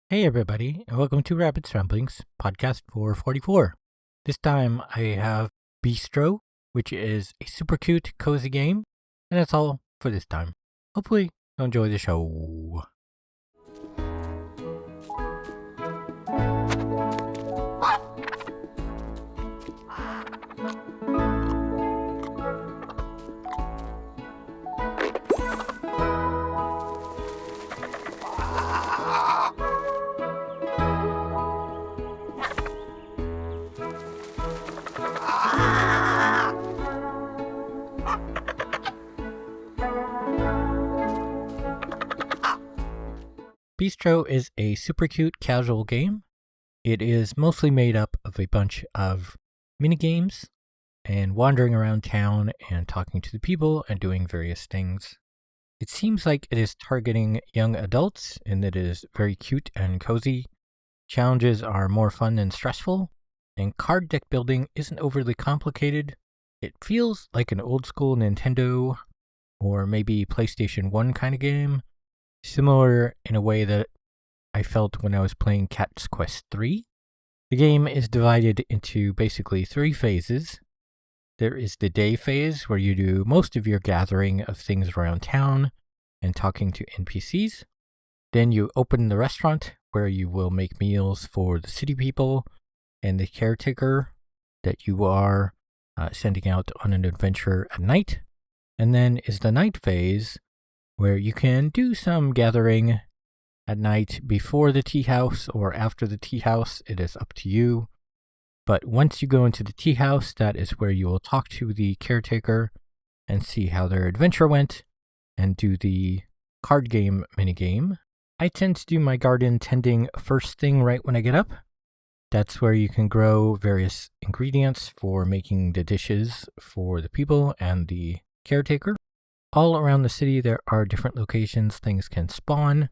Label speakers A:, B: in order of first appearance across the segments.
A: Hey everybody, and welcome to rabb1t's Ramblings, podcast 444. This time I have Beastro, which is a super cute, cozy game, and that's all for this time. Hopefully you'll enjoy the show. Beastro is a super cute casual game. It is mostly made up of a bunch of minigames and wandering around town and talking to the people and doing various things. It seems like it is targeting young adults and it is very cute and cozy. Challenges are more fun than stressful, and card deck building isn't overly complicated. It feels like an old school Nintendo or maybe PlayStation 1 kind of game, similar in a way that I felt when I was playing Cat's Quest 3. The game is divided into basically 3 phases. There is the day phase, where you do most of your gathering of things around town and talking to NPCs. Then you open the restaurant, where you will make meals for the city people and the caretaker that you are sending out on an adventure at night. And then is the night phase, where you can do some gathering at night before the tea house or after the tea house. It is up to you. But once you go into the tea house, that is where you will talk to the caretaker and see how their adventure went and do the card game minigame. I tend to do my garden tending first thing right when I get up. That's where you can grow various ingredients for making the dishes for the people and the caretaker. All around the city, there are different locations things can spawn,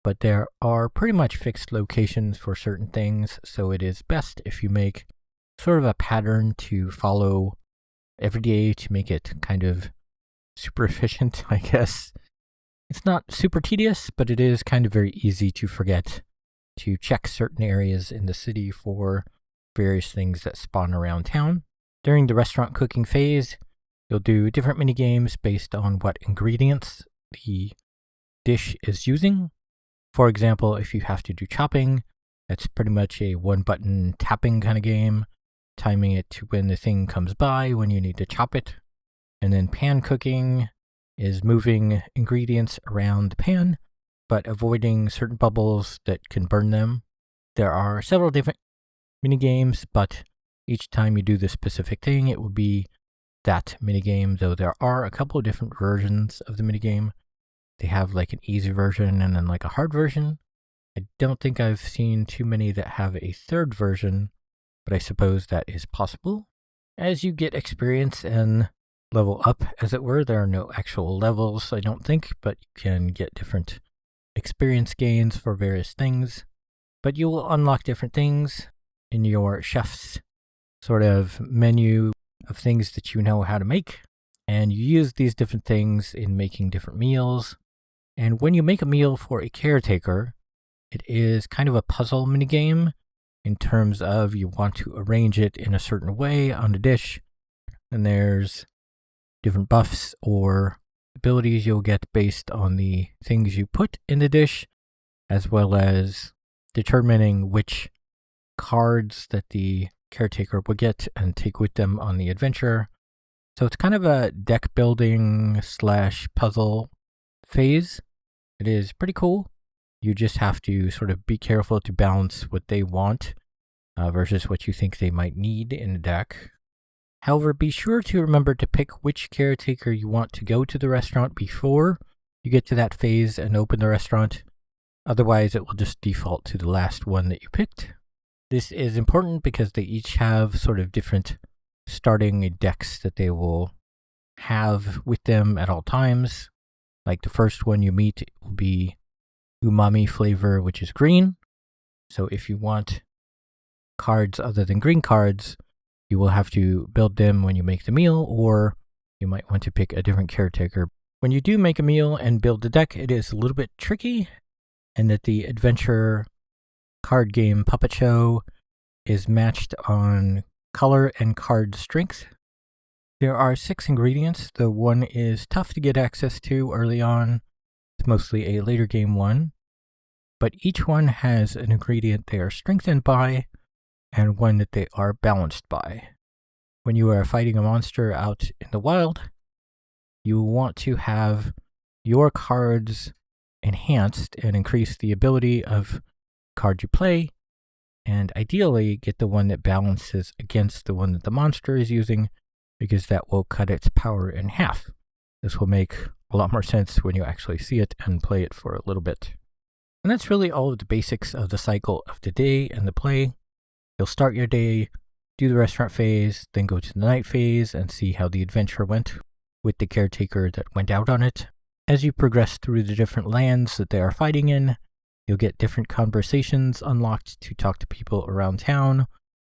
A: but there are pretty much fixed locations for certain things, so it is best if you make sort of a pattern to follow every day to make it kind of super efficient, I guess. It's not super tedious, but it is kind of very easy to forget to check certain areas in the city for various things that spawn around town. During the restaurant cooking phase, you'll do different mini games based on what ingredients the dish is using. For example, if you have to do chopping, that's pretty much a one-button tapping kind of game, timing it to when the thing comes by when you need to chop it. And then pan cooking is moving ingredients around the pan, but avoiding certain bubbles that can burn them. There are several different mini games, but each time you do the specific thing, it will be that minigame, though there are a couple of different versions of the minigame. They have like an easy version and then like a hard version. I don't think I've seen too many that have a third version, but I suppose that is possible. As you get experience and level up, as it were, there are no actual levels, I don't think, but you can get different experience gains for various things. But you will unlock different things in your chef's sort of menu of things that you know how to make, and you use these different things in making different meals. And when you make a meal for a caretaker, it is kind of a puzzle minigame in terms of you want to arrange it in a certain way on the dish, and there's different buffs or abilities you'll get based on the things you put in the dish, as well as determining which cards that the caretaker will get and take with them on the adventure. So it's kind of a deck building / puzzle phase. It is pretty cool. You just have to sort of be careful to balance what they want versus what you think they might need in a deck. However, be sure to remember to pick which caretaker you want to go to the restaurant before you get to that phase and open the restaurant. Otherwise, it will just default to the last one that you picked. This is important because they each have sort of different starting decks that they will have with them at all times. Like the first one you meet will be umami flavor, which is green. So if you want cards other than green cards, you will have to build them when you make the meal, or you might want to pick a different caretaker. When you do make a meal and build the deck, it is a little bit tricky, and that the adventure card game puppet show is matched on color and card strength. There are 6 ingredients. The one is tough to get access to early on. It's mostly a later game one. But each one has an ingredient they are strengthened by and one that they are balanced by. When you are fighting a monster out in the wild, you want to have your cards enhanced and increase the ability of card you play, and ideally get the one that balances against the one that the monster is using, because that will cut its power in half. This will make a lot more sense when you actually see it and play it for a little bit. And that's really all of the basics of the cycle of the day and the play. You'll start your day, do the restaurant phase, then go to the night phase and see how the adventure went with the caretaker that went out on it. As you progress through the different lands that they are fighting in, you'll get different conversations unlocked to talk to people around town,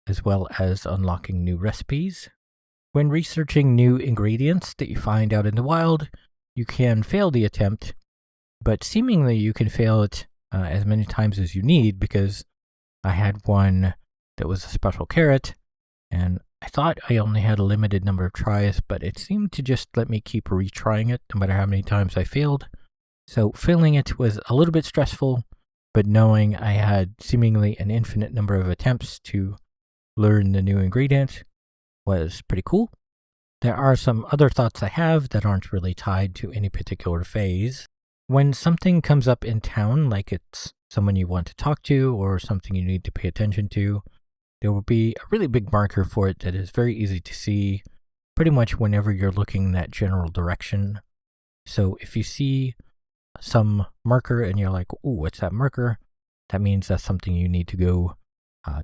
A: as well as unlocking new recipes. When researching new ingredients that you find out in the wild, you can fail the attempt, but seemingly you can fail it as many times as you need, because I had one that was a special carrot, and I thought I only had a limited number of tries, but it seemed to just let me keep retrying it no matter how many times I failed. So failing it was a little bit stressful, but knowing I had seemingly an infinite number of attempts to learn the new ingredient was pretty cool. There are some other thoughts I have that aren't really tied to any particular phase. When something comes up in town, like it's someone you want to talk to or something you need to pay attention to, there will be a really big marker for it that is very easy to see pretty much whenever you're looking in that general direction. So if you see some marker and you're like, ooh, what's that marker? That means that's something you need to go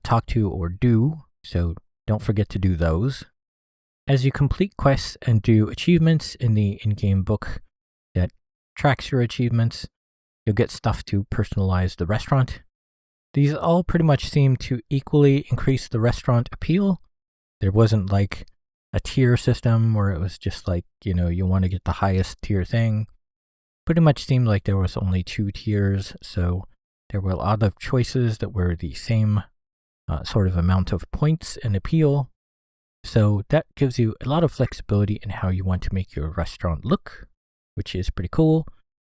A: talk to or do. So don't forget to do those. As you complete quests and do achievements in the in-game book that tracks your achievements, you'll get stuff to personalize the restaurant. These all pretty much seem to equally increase the restaurant appeal. There wasn't like a tier system where it was just like, you want to get the highest tier thing. Pretty much seemed like there was only 2 tiers, so there were a lot of choices that were the same sort of amount of points and appeal. So that gives you a lot of flexibility in how you want to make your restaurant look, which is pretty cool.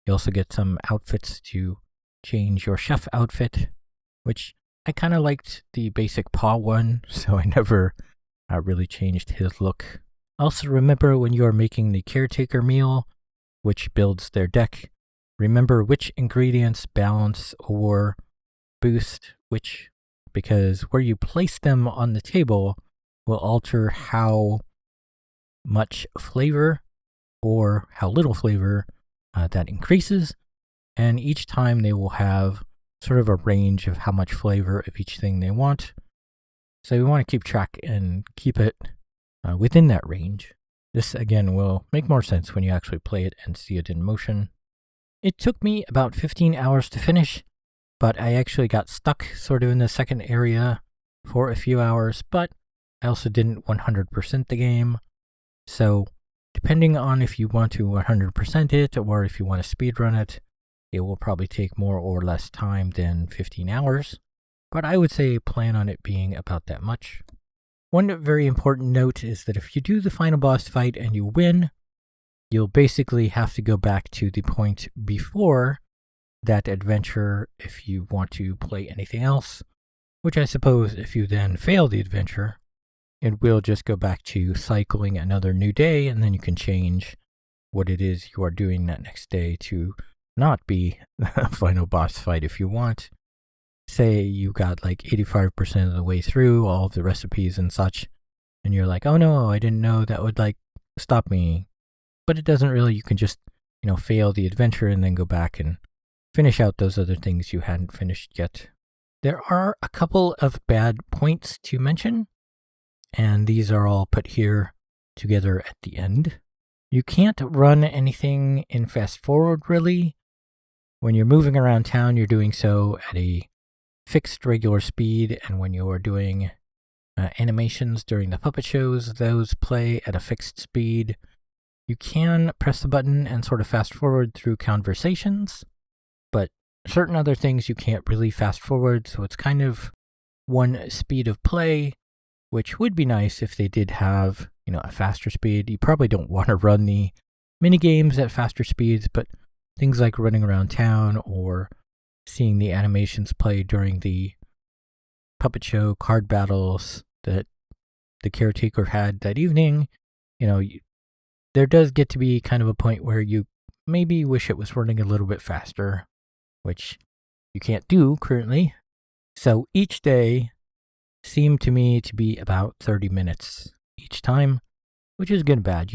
A: You also get some outfits to change your chef outfit, which I kind of liked the basic paw one, so I never really changed his look. Also remember when you are making the caretaker meal, which builds their deck, remember which ingredients balance or boost which, because where you place them on the table will alter how much flavor or how little flavor that increases, and each time they will have sort of a range of how much flavor of each thing they want. So you want to keep track and keep it within that range. This again will make more sense when you actually play it and see it in motion. It took me about 15 hours to finish, but I actually got stuck sort of in the second area for a few hours, but I also didn't 100% the game. So depending on if you want to 100% it or if you want to speedrun it, it will probably take more or less time than 15 hours, but I would say plan on it being about that much. One very important note is that if you do the final boss fight and you win, you'll basically have to go back to the point before that adventure if you want to play anything else, which I suppose if you then fail the adventure, it will just go back to cycling another new day, and then you can change what it is you are doing that next day to not be the final boss fight if you want. Say you got like 85% of the way through all of the recipes and such, and you're like, oh no, I didn't know that would like stop me. But it doesn't really. You can just, fail the adventure and then go back and finish out those other things you hadn't finished yet. There are a couple of bad points to mention, and these are all put here together at the end. You can't run anything in fast forward really. When you're moving around town, you're doing so at a fixed regular speed, and when you're doing animations during the puppet shows, those play at a fixed speed. You can press the button and sort of fast forward through conversations, but Certain other things you can't really fast forward, so it's kind of one speed of play, which would be nice if they did have, a faster speed. You probably don't want to run the mini games at faster speeds, but things like running around town or seeing the animations play during the puppet show card battles that the caretaker had that evening, there does get to be kind of a point where you maybe wish it was running a little bit faster, which you can't do currently. So each day seemed to me to be about 30 minutes each time, which is good and bad.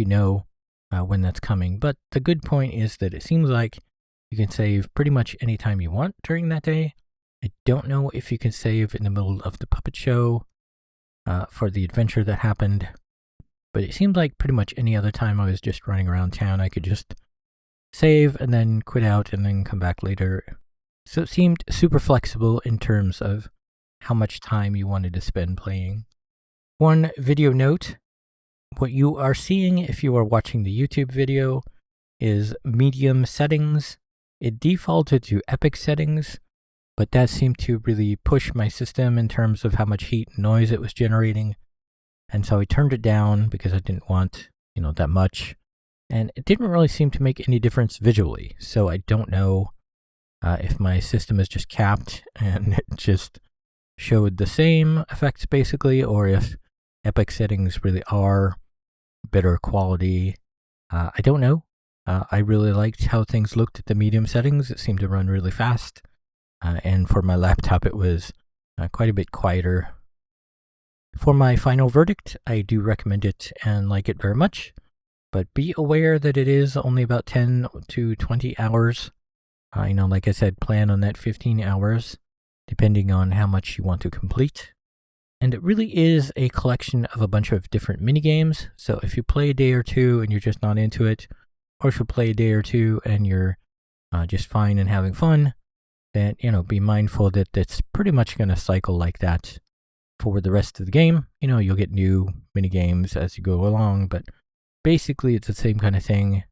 A: When that's coming. But the good point is that it seems like you can save pretty much any time you want during that day. I don't know if you can save in the middle of the puppet show for the adventure that happened, but it seemed like pretty much any other time I was just running around town, I could just save and then quit out and then come back later. So it seemed super flexible in terms of how much time you wanted to spend playing. One video note, what you are seeing if you are watching the YouTube video is medium settings. It defaulted to epic settings, but that seemed to really push my system in terms of how much heat and noise it was generating. And so I turned it down because I didn't want, that much. And it didn't really seem to make any difference visually. So I don't know if my system is just capped and it just showed the same effects basically, or if epic settings really are better quality. I don't know. I really liked how things looked at the medium settings. It seemed to run really fast. And for my laptop, it was quite a bit quieter. For my final verdict, I do recommend it and like it very much. But be aware that it is only about 10 to 20 hours. Like I said, plan on that 15 hours, depending on how much you want to complete. And it really is a collection of a bunch of different minigames. So if you play a day or two and you're just not into it, or if you play a day or two and you're just fine and having fun, then, be mindful that it's pretty much going to cycle like that for the rest of the game. You'll get new minigames as you go along, but basically it's the same kind of thing.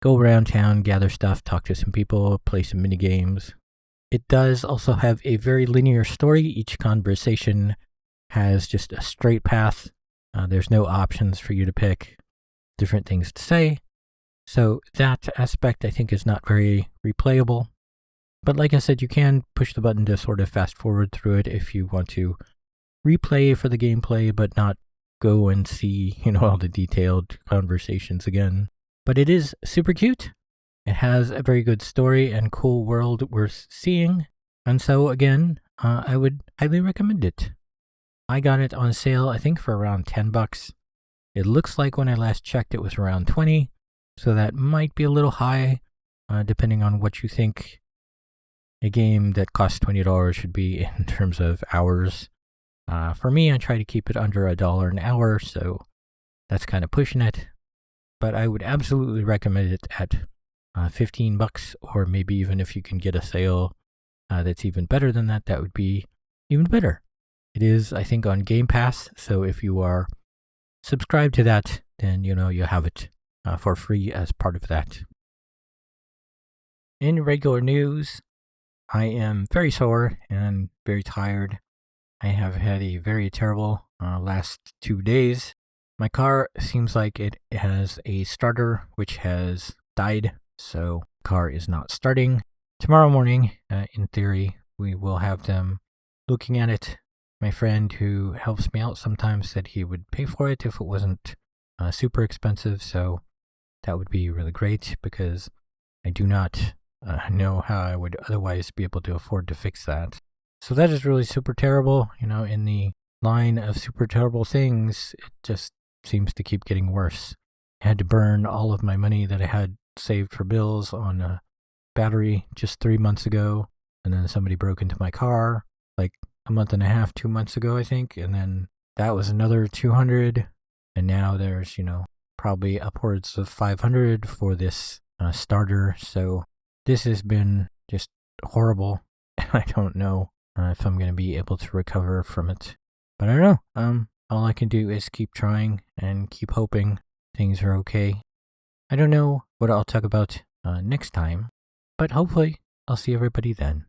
A: Go around town, gather stuff, talk to some people, play some minigames. It does also have a very linear story. Each conversation has just a straight path. There's no options for you to pick different things to say. So that aspect I think is not very replayable. But like I said, you can push the button to sort of fast forward through it if you want to replay for the gameplay, but not go and see, all the detailed conversations again. But it is super cute. It has a very good story and cool world worth seeing. And so again, I would highly recommend it. I got it on sale, I think, for around $10. It looks like when I last checked, it was around 20. So that might be a little high, depending on what you think a game that costs $20 should be in terms of hours. For me, I try to keep it under $1 an hour, so that's kind of pushing it. But I would absolutely recommend it at $15, or maybe even if you can get a sale that's even better than that, that would be even better. It is, I think, on Game Pass, so if you are subscribed to that, then you have it for free as part of that. In regular news, I am very sore and very tired. I have had a very terrible last 2 days. My car seems like it has a starter which has died, so the car is not starting. Tomorrow morning, in theory, we will have them looking at it. My friend who helps me out sometimes said he would pay for it if it wasn't super expensive, so that would be really great because I do not know how I would otherwise be able to afford to fix that. So that is really super terrible. In the line of super terrible things, it just seems to keep getting worse. I had to burn all of my money that I had saved for bills on a battery just 3 months ago, and then somebody broke into my car like a month and a half, 2 months ago, I think, and then that was another $200, and now there's, probably upwards of $500 for this starter, so this has been just horrible. I don't know if I'm going to be able to recover from it, but I don't know. All I can do is keep trying and keep hoping things are okay. I don't know what I'll talk about next time, but hopefully I'll see everybody then.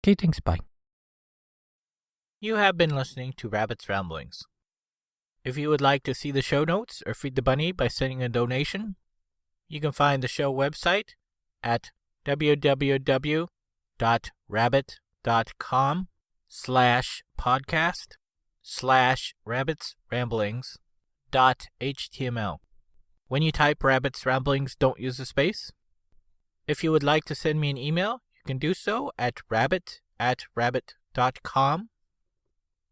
A: Okay, thanks, bye. You have been listening to Rabbit's Ramblings. If you would like to see the show notes or feed the bunny by sending a donation, you can find the show website at www.rabbit.com/podcast/rabbitsramblings.html. When you type Rabbit's Ramblings, don't use a space. If you would like to send me an email, you can do so at rabbit@rabbit.com.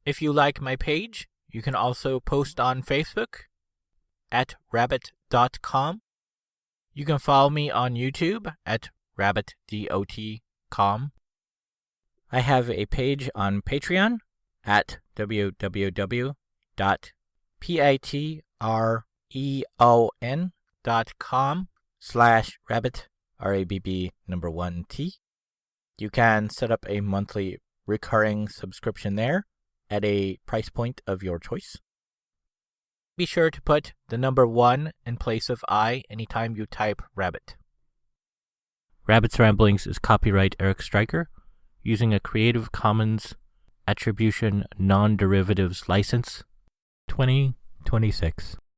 A: If you like my page, you can also post on Facebook at rabbit.com. You can follow me on YouTube at rabb1t's. I have a page on Patreon at www.patreon.com/rabbit, RABB1T. You can set up a monthly recurring subscription there at a price point of your choice. Be sure to put the number 1 in place of I anytime you type rabbit. Rabbit's Ramblings is copyright Eric Stryker, using a Creative Commons Attribution Non-Derivatives License 2026.